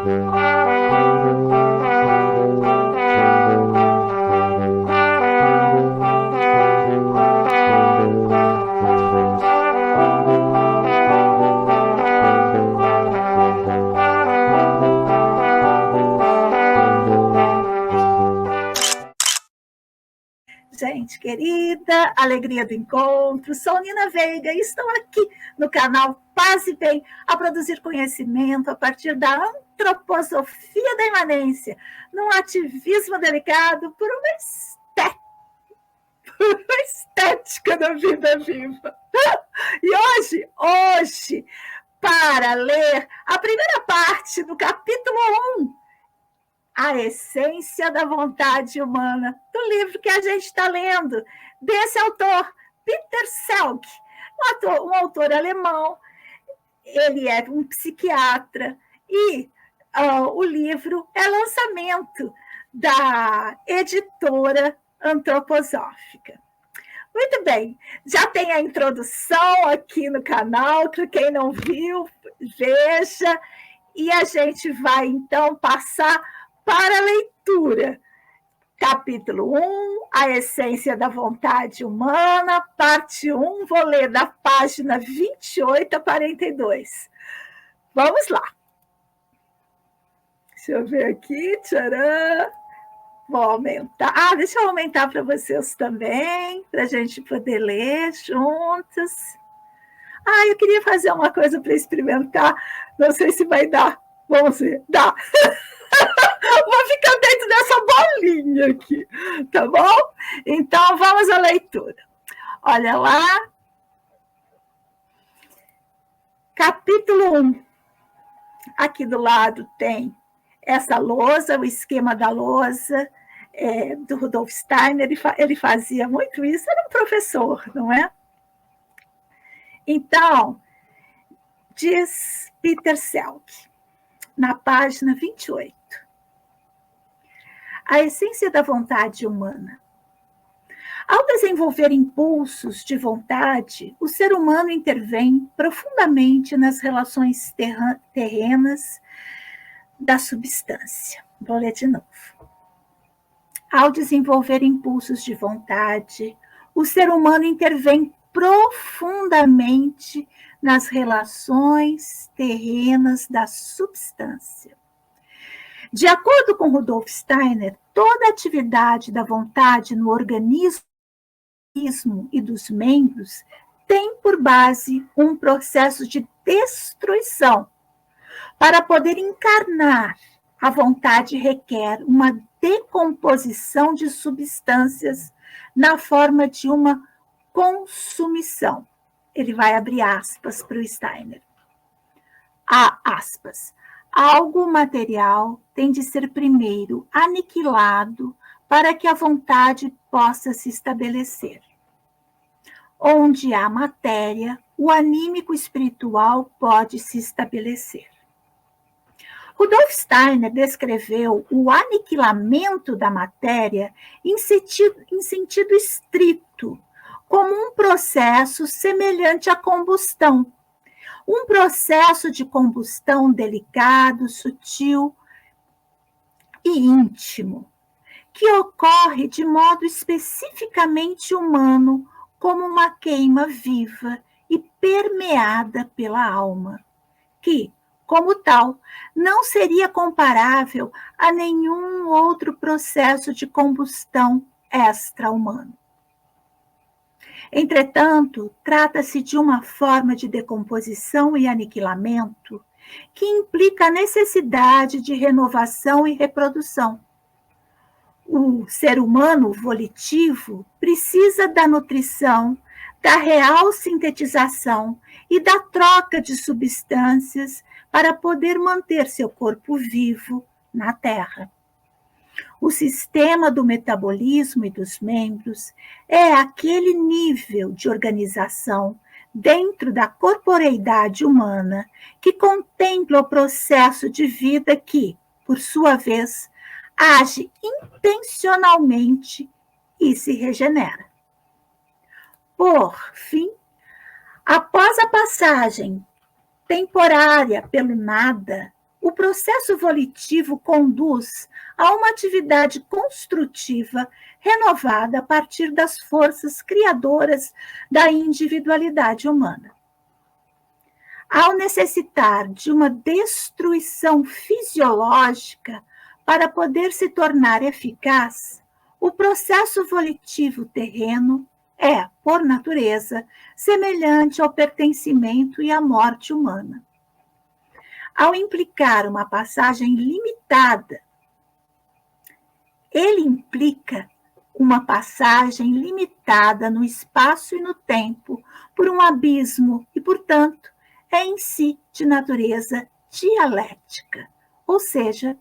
Gente querida, alegria do encontro, sou Nina Veiga e estou aqui no canal Paz e Bem a produzir conhecimento a partir da antroposofia da imanência, num ativismo delicado por uma estética da vida viva. E hoje, para ler a primeira parte do capítulo 1, A Essência da Vontade Humana, do livro que a gente está lendo, desse autor, Peter Selk, um autor alemão. Ele é um psiquiatra e o livro é lançamento da editora Antroposófica. Muito bem, já tem a introdução aqui no canal, para quem não viu, veja, e a gente vai então passar para a leitura. Capítulo 1, A Essência da Vontade Humana, parte 1, vou ler da página 28 a 42. Vamos lá. Deixa eu ver aqui, tcharam. Vou aumentar. Deixa eu aumentar para vocês também, para a gente poder ler juntos. Eu queria fazer uma coisa para experimentar, não sei se vai dar. Vamos ver, dá. Vou ficar dentro dessa bolinha aqui, tá bom? Então, vamos à leitura. Olha lá. Capítulo 1. Aqui do lado tem essa lousa, o esquema da lousa, do Rudolf Steiner. Ele fazia muito isso, era um professor, não é? Então, diz Peter Selk, na página 28. A essência da vontade humana. Ao desenvolver impulsos de vontade, o ser humano intervém profundamente nas relações terrenas da substância. Vou ler de novo. Ao desenvolver impulsos de vontade, o ser humano intervém profundamente nas relações terrenas da substância. De acordo com Rudolf Steiner, toda atividade da vontade no organismo e dos membros tem por base um processo de destruição. Para poder encarnar, a vontade requer uma decomposição de substâncias na forma de uma consumição. Ele vai abrir aspas para o Steiner. Aspas. Algo material tem de ser primeiro aniquilado para que a vontade possa se estabelecer. Onde há matéria, o anímico espiritual pode se estabelecer. Rudolf Steiner descreveu o aniquilamento da matéria em sentido estrito, como um processo semelhante à combustão. Um processo de combustão delicado, sutil e íntimo, que ocorre de modo especificamente humano, como uma queima viva e permeada pela alma, que, como tal, não seria comparável a nenhum outro processo de combustão extra-humano. Entretanto, trata-se de uma forma de decomposição e aniquilamento que implica a necessidade de renovação e reprodução. O ser humano volitivo precisa da nutrição, da real sintetização e da troca de substâncias para poder manter seu corpo vivo na Terra. O sistema do metabolismo e dos membros é aquele nível de organização dentro da corporeidade humana que contempla o processo de vida que, por sua vez, age intencionalmente e se regenera. Por fim, após a passagem temporária pelo nada, o processo volitivo conduz a uma atividade construtiva renovada a partir das forças criadoras da individualidade humana. Ao necessitar de uma destruição fisiológica para poder se tornar eficaz, o processo volitivo terreno é, por natureza, semelhante ao pertencimento e à morte humana. Ao implicar uma passagem limitada, ele implica uma passagem limitada no espaço e no tempo por um abismo e, portanto, é em si de natureza dialética, ou seja,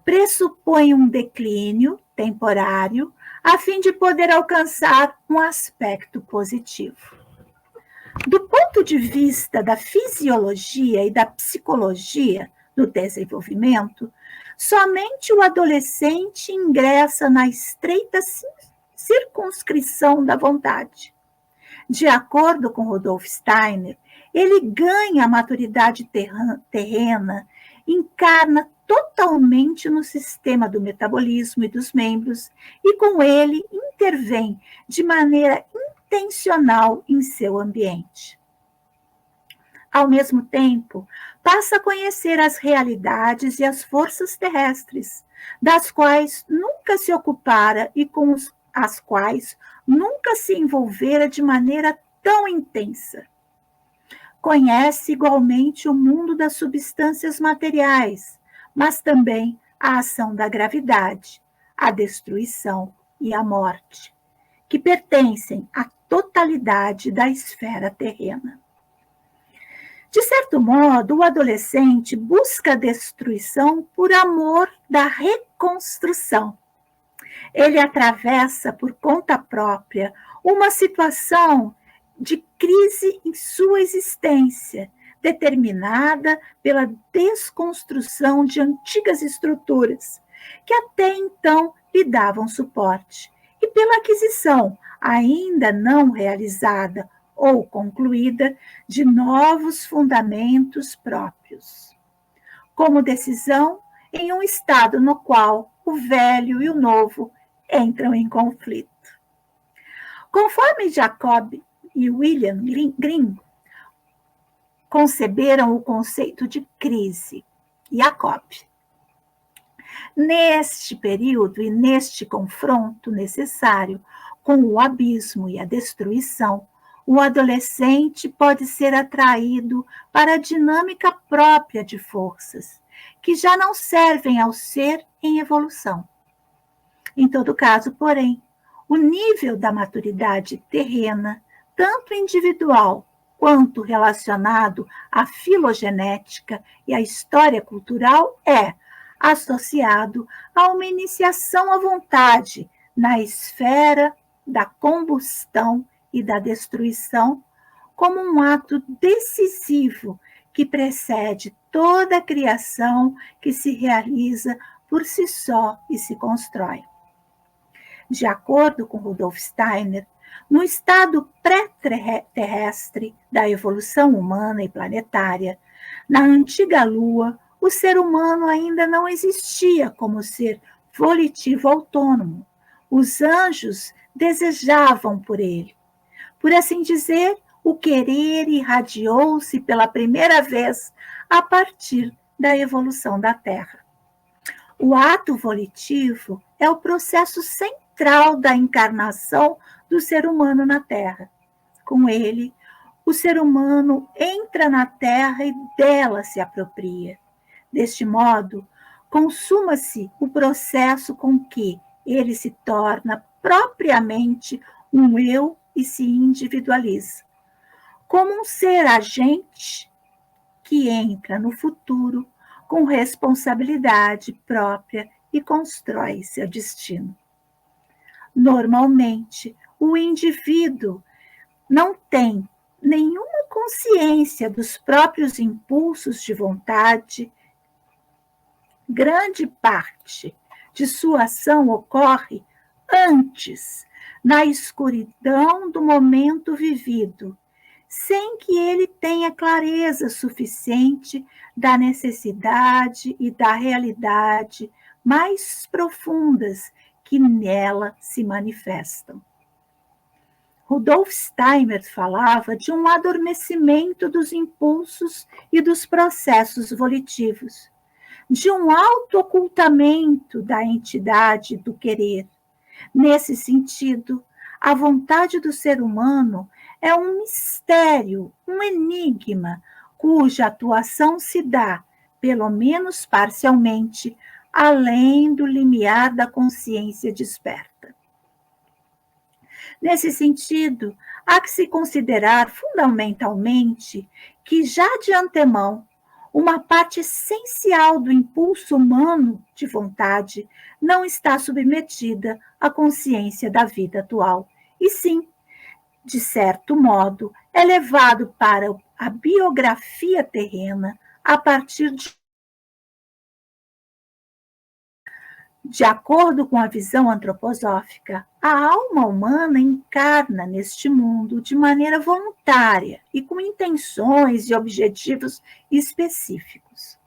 pressupõe um declínio temporário a fim de poder alcançar um aspecto positivo. Do ponto de vista da fisiologia e da psicologia do desenvolvimento, somente o adolescente ingressa na estreita circunscrição da vontade. De acordo com Rudolf Steiner, ele ganha a maturidade terrena, encarna totalmente no sistema do metabolismo e dos membros e, com ele, intervém de maneira intencional em seu ambiente. Ao mesmo tempo, passa a conhecer as realidades e as forças terrestres, das quais nunca se ocupara e com as quais nunca se envolvera de maneira tão intensa. Conhece igualmente o mundo das substâncias materiais, mas também a ação da gravidade, a destruição e a morte, que pertencem à totalidade da esfera terrena. De certo modo, o adolescente busca a destruição por amor da reconstrução. Ele atravessa por conta própria uma situação de crise em sua existência, determinada pela desconstrução de antigas estruturas que até então lhe davam suporte, e pela aquisição, ainda não realizada ou concluída, de novos fundamentos próprios. Como decisão em um estado no qual o velho e o novo entram em conflito. Conforme Jacob e William Green conceberam o conceito de crise, Jacob. Neste período e neste confronto necessário com o abismo e a destruição, o adolescente pode ser atraído para a dinâmica própria de forças, que já não servem ao ser em evolução. Em todo caso, porém, o nível da maturidade terrena, tanto individual quanto relacionado à filogenética e à história cultural, é associado a uma iniciação à vontade na esfera da combustão e da destruição, como um ato decisivo que precede toda a criação que se realiza por si só e se constrói. De acordo com Rudolf Steiner, no estado pré-terrestre da evolução humana e planetária, na antiga Lua, o ser humano ainda não existia como ser volitivo autônomo. Os anjos desejavam por ele. Por assim dizer, o querer irradiou-se pela primeira vez a partir da evolução da Terra. O ato volitivo é o processo central da encarnação do ser humano na Terra. Com ele, o ser humano entra na Terra e dela se apropria. Deste modo, consuma-se o processo com que ele se torna propriamente um eu e se individualiza, como um ser agente que entra no futuro com responsabilidade própria e constrói seu destino. Normalmente, o indivíduo não tem nenhuma consciência dos próprios impulsos de vontade. Grande parte de sua ação ocorre antes, na escuridão do momento vivido, sem que ele tenha clareza suficiente da necessidade e da realidade mais profundas que nela se manifestam. Rudolf Steiner falava de um adormecimento dos impulsos e dos processos volitivos, de um autoocultamento da entidade do querer. Nesse sentido, a vontade do ser humano é um mistério, um enigma, cuja atuação se dá, pelo menos parcialmente, além do limiar da consciência desperta. Nesse sentido, há que se considerar fundamentalmente que, já de antemão, uma parte essencial do impulso humano de vontade não está submetida à consciência da vida atual, e sim, de certo modo, é levado para a biografia terrena a partir de acordo com a visão antroposófica, a alma humana encarna neste mundo de maneira voluntária e com intenções e objetivos específicos.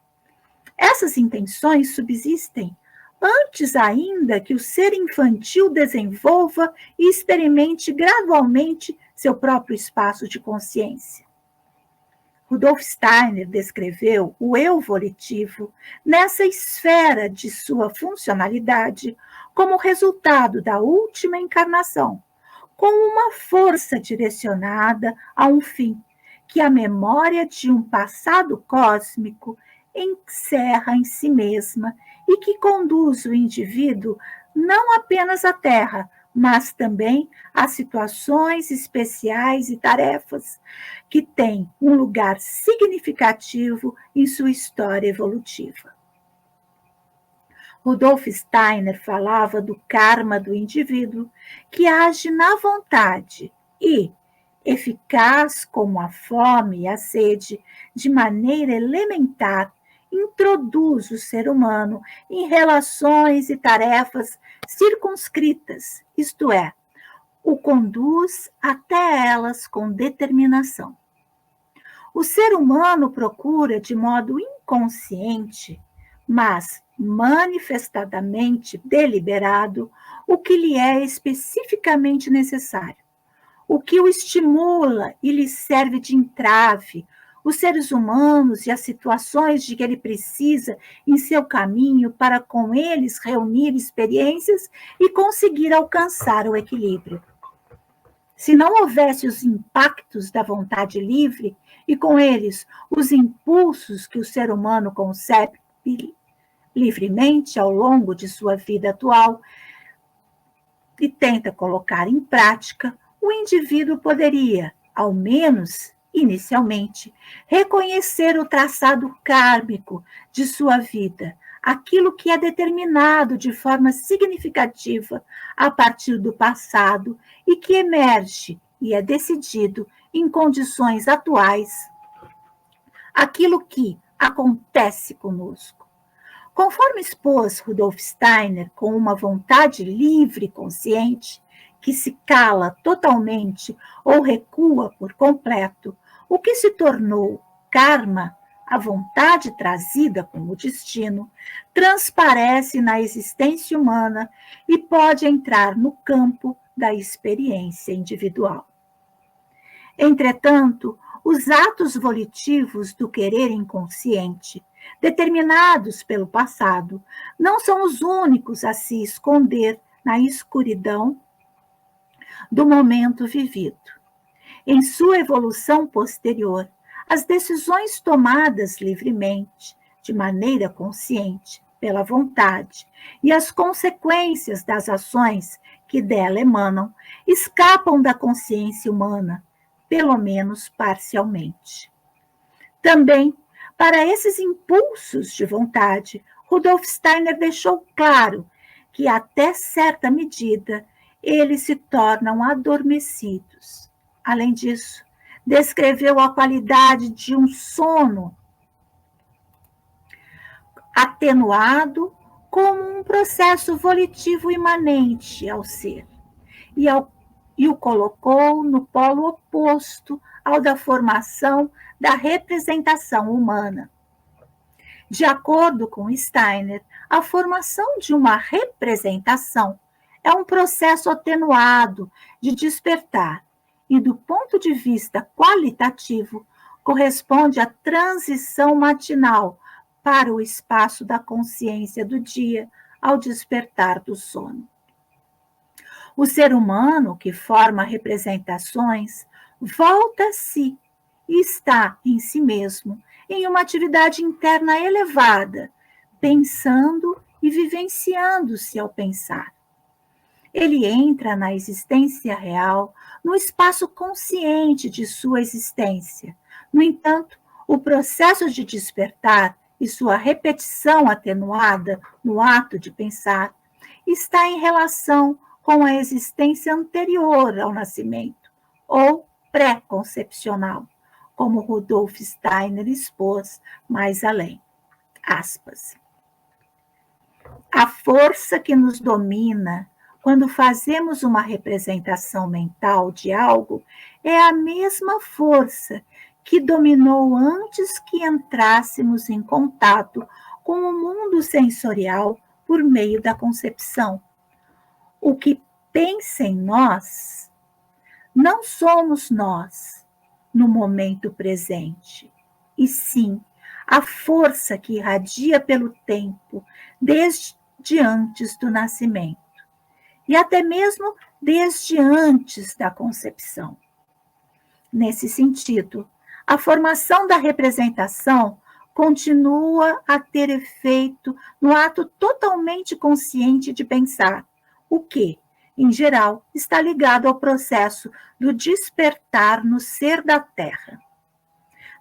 Essas intenções subsistem antes ainda que o ser infantil desenvolva e experimente gradualmente seu próprio espaço de consciência. Rudolf Steiner descreveu o eu volitivo nessa esfera de sua funcionalidade como resultado da última encarnação, com uma força direcionada a um fim, que a memória de um passado cósmico encerra em si mesma e que conduz o indivíduo não apenas à Terra, mas também a situações especiais e tarefas que têm um lugar significativo em sua história evolutiva. Rudolf Steiner falava do karma do indivíduo, que age na vontade e, eficaz como a fome e a sede, de maneira elementar, introduz o ser humano em relações e tarefas circunscritas, isto é, o conduz até elas com determinação. O ser humano procura de modo inconsciente, mas manifestadamente deliberado, o que lhe é especificamente necessário, o que o estimula e lhe serve de entrave, os seres humanos e as situações de que ele precisa em seu caminho para com eles reunir experiências e conseguir alcançar o equilíbrio. Se não houvesse os impactos da vontade livre e com eles os impulsos que o ser humano concebe livremente ao longo de sua vida atual e tenta colocar em prática, o indivíduo poderia, ao menos inicialmente, reconhecer o traçado kármico de sua vida, aquilo que é determinado de forma significativa a partir do passado e que emerge e é decidido em condições atuais, aquilo que acontece conosco. Conforme expôs Rudolf Steiner, com uma vontade livre e consciente, que se cala totalmente ou recua por completo, o que se tornou karma, a vontade trazida como destino, transparece na existência humana e pode entrar no campo da experiência individual. Entretanto, os atos volitivos do querer inconsciente, determinados pelo passado, não são os únicos a se esconder na escuridão do momento vivido. Em sua evolução posterior, as decisões tomadas livremente, de maneira consciente, pela vontade, e as consequências das ações que dela emanam, escapam da consciência humana, pelo menos parcialmente. Também, para esses impulsos de vontade, Rudolf Steiner deixou claro que, até certa medida, eles se tornam adormecidos. Além disso, descreveu a qualidade de um sono atenuado como um processo volitivo imanente ao ser, e ao e o colocou no polo oposto ao da formação da representação humana. De acordo com Steiner, a formação de uma representação é um processo atenuado de despertar e, do ponto de vista qualitativo, corresponde à transição matinal para o espaço da consciência do dia ao despertar do sono. O ser humano que forma representações volta a si e está em si mesmo em uma atividade interna elevada, pensando e vivenciando-se ao pensar. Ele entra na existência real, no espaço consciente de sua existência. No entanto, o processo de despertar e sua repetição atenuada no ato de pensar está em relação com a existência anterior ao nascimento, ou pré-concepcional, como Rudolf Steiner expôs mais além. Aspas. A força que nos domina quando fazemos uma representação mental de algo é a mesma força que dominou antes que entrássemos em contato com o mundo sensorial por meio da concepção. O que pensa em nós não somos nós no momento presente, e sim a força que irradia pelo tempo desde antes do nascimento, e até mesmo desde antes da concepção. Nesse sentido, a formação da representação continua a ter efeito no ato totalmente consciente de pensar, o que, em geral, está ligado ao processo do despertar no ser da Terra.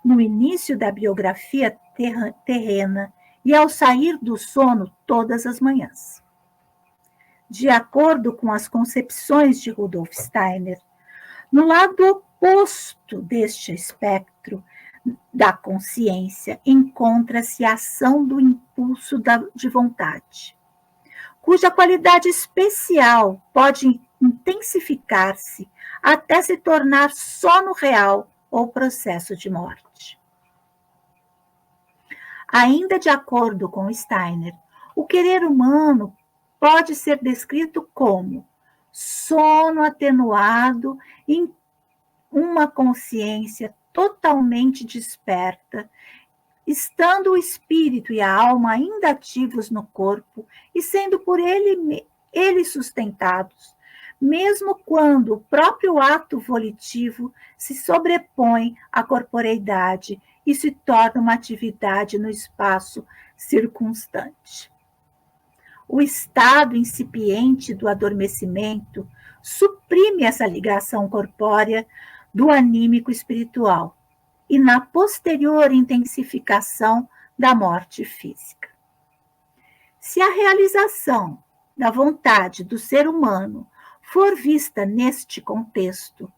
No início da biografia terrena e ao sair do sono todas as manhãs. De acordo com as concepções de Rudolf Steiner, no lado oposto deste espectro da consciência encontra-se a ação do impulso de vontade, cuja qualidade especial pode intensificar-se até se tornar sono real ou processo de morte. Ainda de acordo com Steiner, o querer humano pode ser descrito como sono atenuado em uma consciência totalmente desperta, estando o espírito e a alma ainda ativos no corpo e sendo por ele sustentados, mesmo quando o próprio ato volitivo se sobrepõe à corporeidade e se torna uma atividade no espaço circunstante. O estado incipiente do adormecimento suprime essa ligação corpórea do anímico espiritual e na posterior intensificação da morte física. Se a realização da vontade do ser humano for vista neste contexto,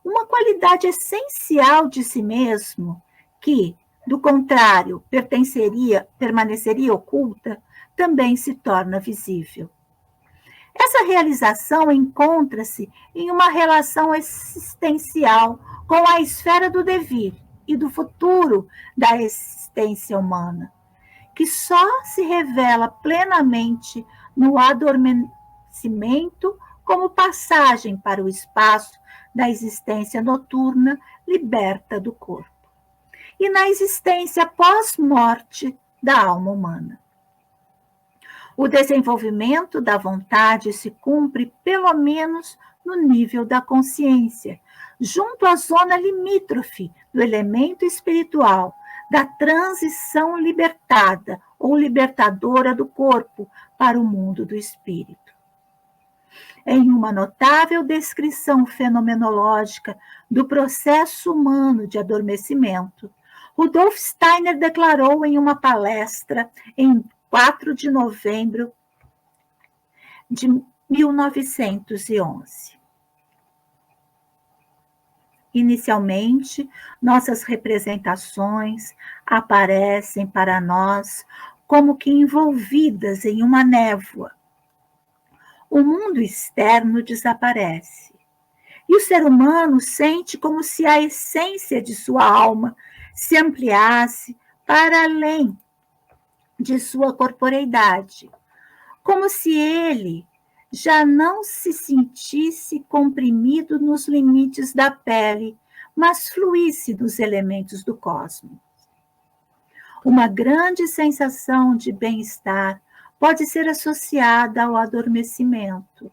uma qualidade essencial de si mesmo, que, do contrário, permaneceria oculta, também se torna visível. Essa realização encontra-se em uma relação existencial com a esfera do devir e do futuro da existência humana, que só se revela plenamente no adormecimento como passagem para o espaço da existência noturna liberta do corpo, e na existência pós-morte da alma humana. O desenvolvimento da vontade se cumpre pelo menos no nível da consciência, junto à zona limítrofe do elemento espiritual, da transição libertada ou libertadora do corpo para o mundo do espírito. Em uma notável descrição fenomenológica do processo humano de adormecimento, Rudolf Steiner declarou em uma palestra em 4 de novembro de 1911. Inicialmente, nossas representações aparecem para nós como que envolvidas em uma névoa. O mundo externo desaparece E o ser humano sente como se a essência de sua alma se ampliasse para além de sua corporeidade, como se ele já não se sentisse comprimido nos limites da pele, mas fluísse dos elementos do cosmos. Uma grande sensação de bem-estar pode ser associada ao adormecimento.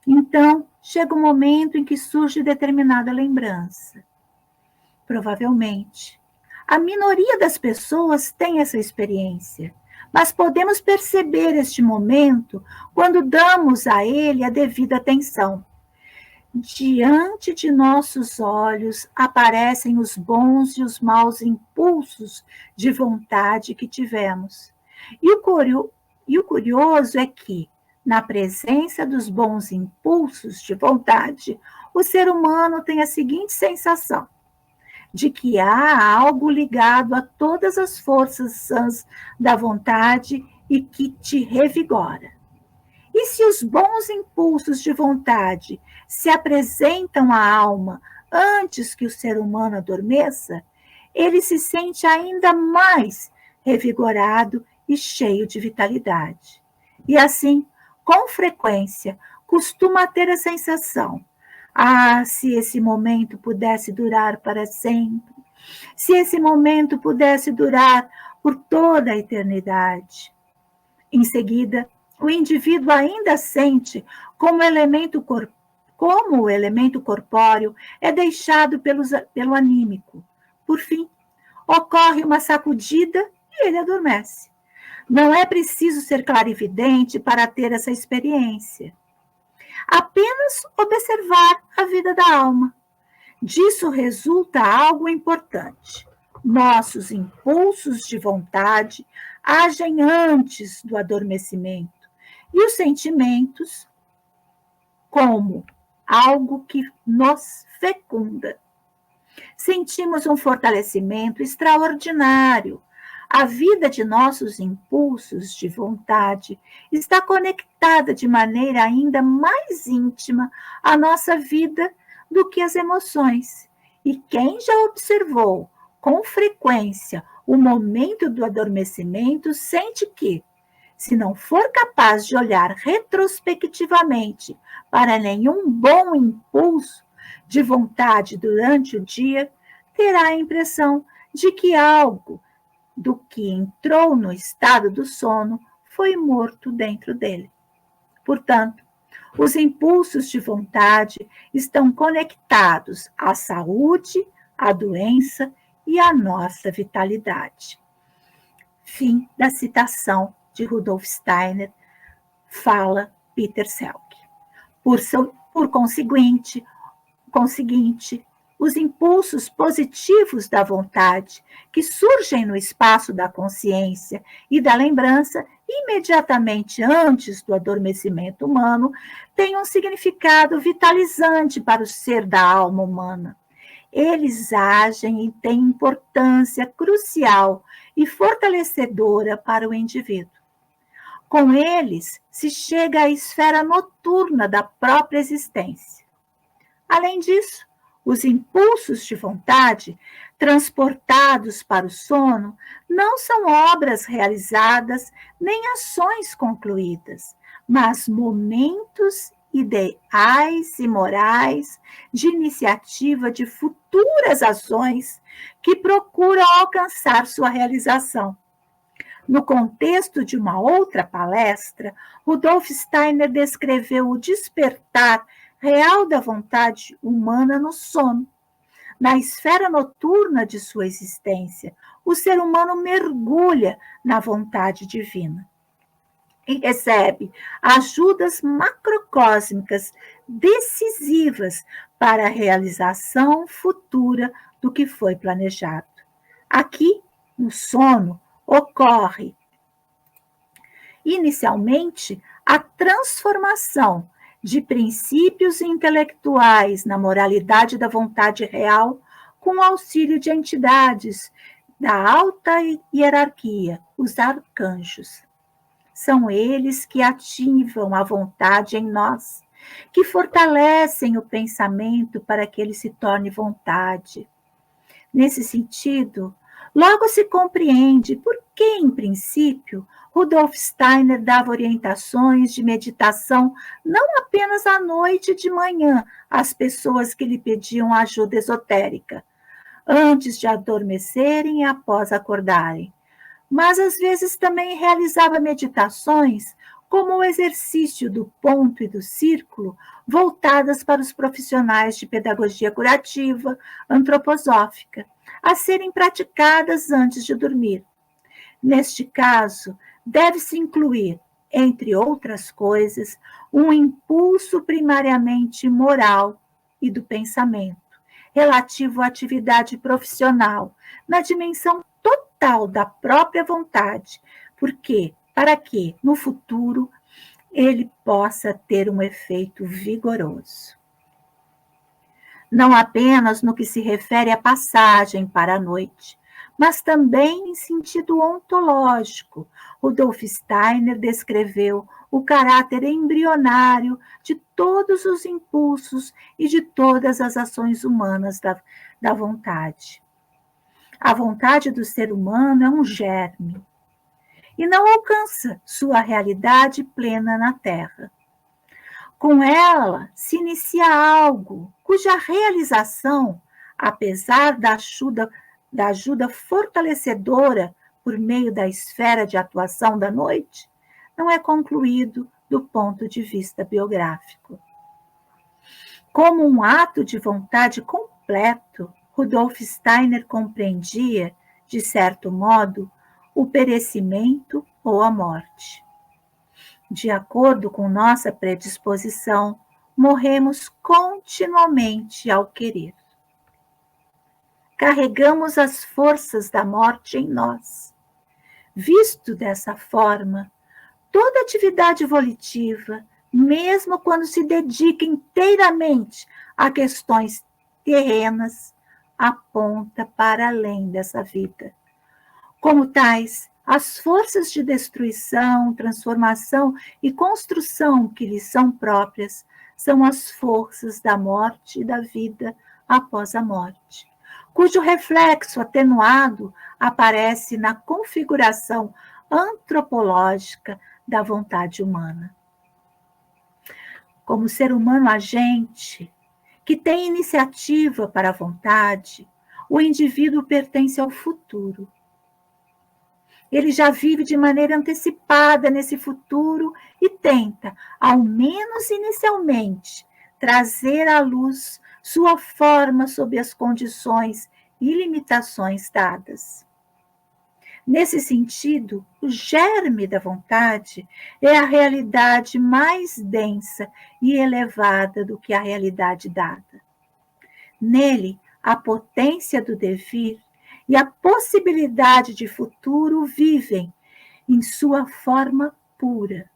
Então, chega um momento em que surge determinada lembrança. Provavelmente, a minoria das pessoas tem essa experiência, mas podemos perceber este momento quando damos a ele a devida atenção. Diante de nossos olhos aparecem os bons e os maus impulsos de vontade que tivemos. E o curioso é que, na presença dos bons impulsos de vontade, o ser humano tem a seguinte sensação: de que há algo ligado a todas as forças sãs da vontade e que te revigora. E se os bons impulsos de vontade se apresentam à alma antes que o ser humano adormeça, ele se sente ainda mais revigorado e cheio de vitalidade. E assim, com frequência, costuma ter a sensação: ah, se esse momento pudesse durar para sempre, se esse momento pudesse durar por toda a eternidade. Em seguida, o indivíduo ainda sente como o elemento corpóreo é deixado pelo anímico. Por fim, ocorre uma sacudida e ele adormece. Não é preciso ser clarividente para ter essa experiência. Apenas observar a vida da alma. Disso resulta algo importante. Nossos impulsos de vontade agem antes do adormecimento e os sentimentos como algo que nos fecunda. Sentimos um fortalecimento extraordinário. A vida de nossos impulsos de vontade está conectada de maneira ainda mais íntima à nossa vida do que as emoções. E quem já observou com frequência o momento do adormecimento sente que, se não for capaz de olhar retrospectivamente para nenhum bom impulso de vontade durante o dia, terá a impressão de que algo do que entrou no estado do sono foi morto dentro dele. Portanto, os impulsos de vontade estão conectados à saúde, à doença e à nossa vitalidade. Fim da citação de Rudolf Steiner, fala Peter Selk. Por conseguinte, os impulsos positivos da vontade, que surgem no espaço da consciência e da lembrança, imediatamente antes do adormecimento humano, têm um significado vitalizante para o ser da alma humana. Eles agem e têm importância crucial e fortalecedora para o indivíduo. Com eles, se chega à esfera noturna da própria existência. Além disso, os impulsos de vontade, transportados para o sono, não são obras realizadas nem ações concluídas, mas momentos ideais e morais de iniciativa de futuras ações que procuram alcançar sua realização. No contexto de uma outra palestra, Rudolf Steiner descreveu o despertar real da vontade humana no sono. Na esfera noturna de sua existência, o ser humano mergulha na vontade divina e recebe ajudas macrocósmicas decisivas para a realização futura do que foi planejado. Aqui, no sono, ocorre inicialmente a transformação de princípios intelectuais na moralidade da vontade real com o auxílio de entidades da alta hierarquia, os arcanjos. São eles que ativam a vontade em nós que fortalecem o pensamento para que ele se torne vontade. Nesse sentido, logo se compreende por que, em princípio, Rudolf Steiner dava orientações de meditação não apenas à noite e de manhã às pessoas que lhe pediam ajuda esotérica, antes de adormecerem e após acordarem, mas às vezes também realizava meditações como o exercício do ponto e do círculo, voltadas para os profissionais de pedagogia curativa, antroposófica, a serem praticadas antes de dormir. Neste caso, deve-se incluir, entre outras coisas, um impulso primariamente moral e do pensamento, relativo à atividade profissional, na dimensão total da própria vontade, para que, no futuro, ele possa ter um efeito vigoroso. Não apenas no que se refere à passagem para a noite, mas também em sentido ontológico. Rudolf Steiner descreveu o caráter embrionário de todos os impulsos e de todas as ações humanas da vontade. A vontade do ser humano é um germe e não alcança sua realidade plena na Terra. Com ela se inicia algo cuja realização, apesar da ajuda fortalecedora por meio da esfera de atuação da noite, não é concluído do ponto de vista biográfico. Como um ato de vontade completo, Rudolf Steiner compreendia, de certo modo, o perecimento ou a morte. De acordo com nossa predisposição, morremos continuamente ao querer. Carregamos as forças da morte em nós. Visto dessa forma, toda atividade volitiva, mesmo quando se dedica inteiramente a questões terrenas, aponta para além dessa vida. Como tais, as forças de destruição, transformação e construção que lhes são próprias são as forças da morte e da vida após a morte, cujo reflexo atenuado aparece na configuração antropológica da vontade humana. Como ser humano agente, que tem iniciativa para a vontade, o indivíduo pertence ao futuro. Ele já vive de maneira antecipada nesse futuro e tenta, ao menos inicialmente, trazer à luz sua forma sob as condições e limitações dadas. Nesse sentido, o germe da vontade é a realidade mais densa e elevada do que a realidade dada. Nele, a potência do devir e a possibilidade de futuro vivem em sua forma pura.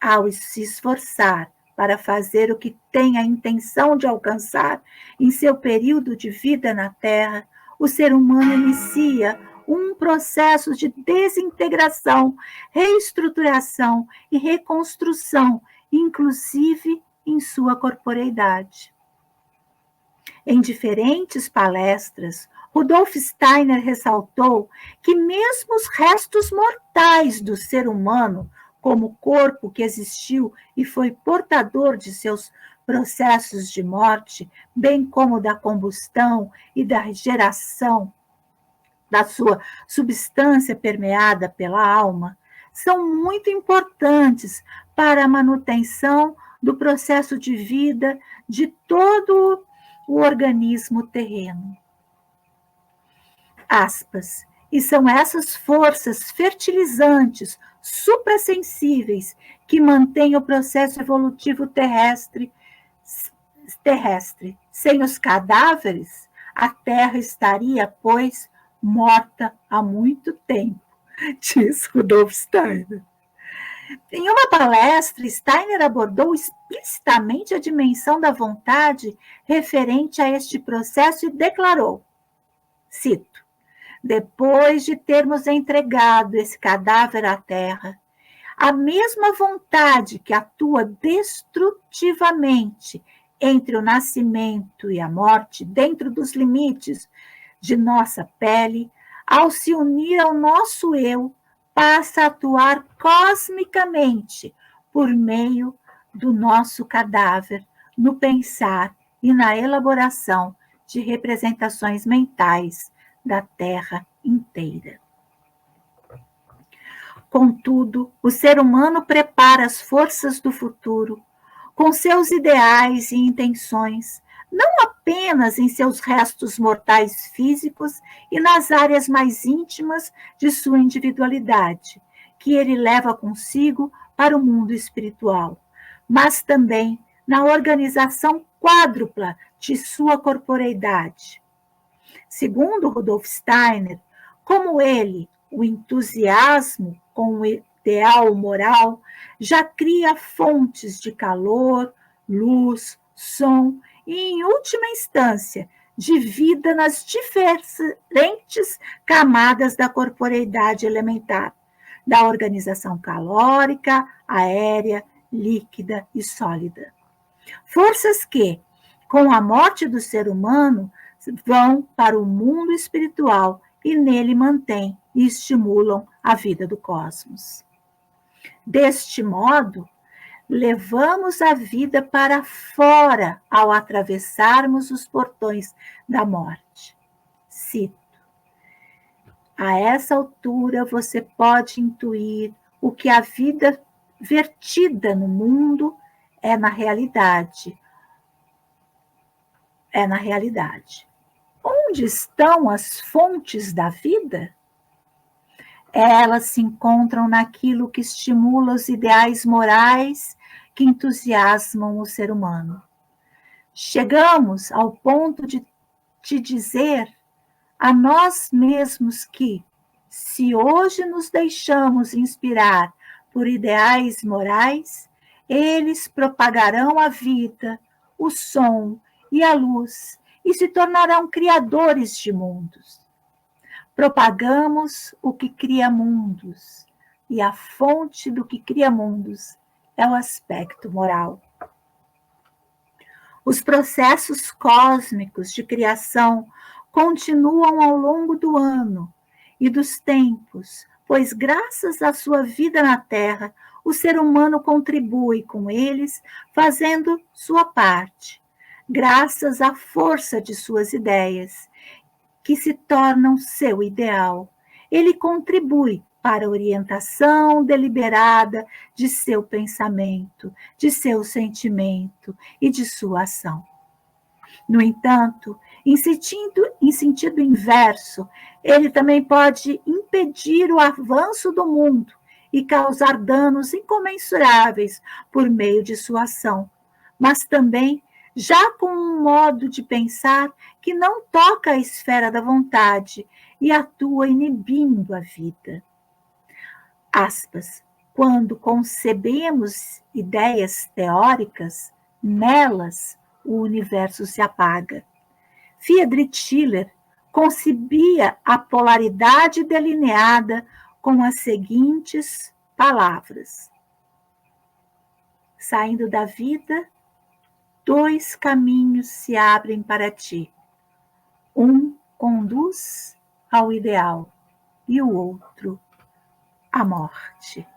Ao se esforçar para fazer o que tem a intenção de alcançar em seu período de vida na Terra, o ser humano inicia um processo de desintegração, reestruturação e reconstrução, inclusive em sua corporeidade. Em diferentes palestras, Rudolf Steiner ressaltou que mesmo os restos mortais do ser humano, como o corpo que existiu e foi portador de seus processos de morte, bem como da combustão e da geração da sua substância permeada pela alma, são muito importantes para a manutenção do processo de vida de todo o organismo terreno. Aspas. E são essas forças fertilizantes, suprassensíveis, que mantêm o processo evolutivo terrestre. Sem os cadáveres, a Terra estaria, pois, morta há muito tempo, diz Rudolf Steiner. Em uma palestra, Steiner abordou explicitamente a dimensão da vontade referente a este processo e declarou, cito, depois de termos entregado esse cadáver à terra, A mesma vontade que atua destrutivamente entre o nascimento e a morte, dentro dos limites de nossa pele, ao se unir ao nosso eu, passa a atuar cosmicamente por meio do nosso cadáver, no pensar e na elaboração de representações mentais da Terra inteira. Contudo, o ser humano prepara as forças do futuro com seus ideais e intenções, não apenas em seus restos mortais físicos e nas áreas mais íntimas de sua individualidade, que ele leva consigo para o mundo espiritual, mas também na organização quádrupla de sua corporeidade. Segundo Rudolf Steiner, como ele, o entusiasmo com o ideal moral já cria fontes de calor, luz, som e, em última instância, de vida nas diferentes camadas da corporeidade elementar, da organização calórica, aérea, líquida e sólida. Forças que, com a morte do ser humano, vão para o mundo espiritual e nele mantêm e estimulam a vida do cosmos. Deste modo, levamos a vida para fora ao atravessarmos os portões da morte. Cito: a essa altura você pode intuir o que a vida vertida no mundo é na realidade. Onde estão as fontes da vida? Elas se encontram naquilo que estimula os ideais morais que entusiasmam o ser humano. Chegamos ao ponto de dizer a nós mesmos que, se hoje nos deixamos inspirar por ideais morais, eles propagarão a vida, o som e a luz e se tornarão criadores de mundos. Propagamos o que cria mundos, e a fonte do que cria mundos é o aspecto moral. Os processos cósmicos de criação continuam ao longo do ano e dos tempos, pois graças à sua vida na Terra, o ser humano contribui com eles, fazendo sua parte, graças à força de suas ideias, que se tornam seu ideal. Ele contribui para a orientação deliberada de seu pensamento, de seu sentimento e de sua ação. No entanto, em sentido inverso, ele também pode impedir o avanço do mundo e causar danos incomensuráveis por meio de sua ação, mas também já com um modo de pensar que não toca a esfera da vontade e atua inibindo a vida. Aspas. Quando concebemos ideias teóricas, nelas o universo se apaga. Friedrich Schiller concebia a polaridade delineada com as seguintes palavras: saindo da vida, 2 caminhos se abrem para ti. Um conduz ao ideal e o outro à morte.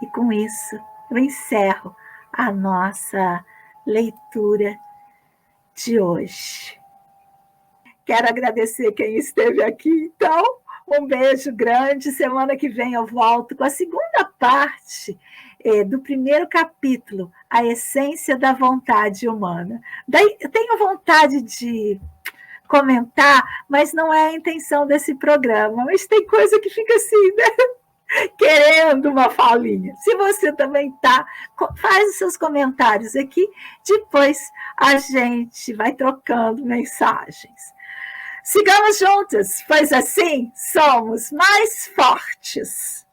E com isso eu encerro a nossa leitura de hoje. Quero agradecer quem esteve aqui, então. Um beijo grande. Semana que vem eu volto com a segunda parte do primeiro capítulo, A Essência da Vontade Humana. Daí, eu tenho vontade de comentar, mas não é a intenção desse programa. Mas tem coisa que fica assim, né? Querendo uma falinha. Se você também faz os seus comentários aqui, depois a gente vai trocando mensagens. Sigamos juntas, pois assim somos mais fortes.